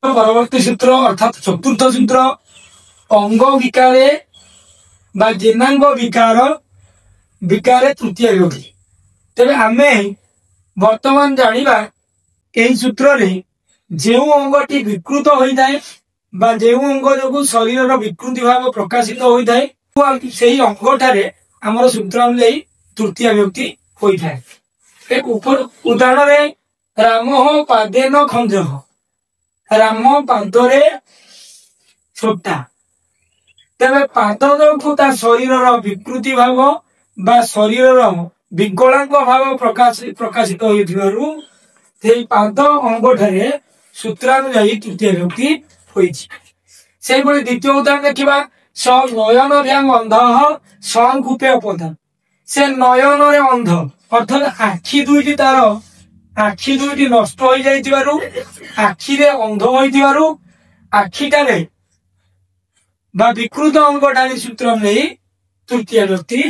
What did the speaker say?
परवर्ती सूत्र अर्थात चतुर्थ सूत्र अंग विकारे बा जेनांग विकार विकारे तृतीय विभक्ति। तेरे आमे वर्तमान जानिबा एही सूत्र रे जेउ अंगटी विकृत होइदाय बा जेउ अंग जो शरीर विकृति भाव प्रकाशित होइदाय सेही अंगठारे हमर सूत्र अनुयायी तृतीय विभक्ति होइथाय। एक ऊपर उदाहरण रे राम पादेन खंजः राम पादरे छोटा। तेरे पाद जो शरीर विकृति भाव बा शरीर विकलांग भाव प्रकाशित होई पाद अंगठारे सूत्रानुयायी तृतीय विभक्ति होइछि। से द्वितीय उदाहरण देखा स नयन भ्यांग अंध संकूपे अपधान। से नयन रे अंध अर्थात आखि दुईटी तार आखि दुईटी नष्ट हो जाइथिबारु आखि रे अंध होइथिबारु आखिटारे बा विकृत अंगटारे सूत्र नै तृतीय विभक्ति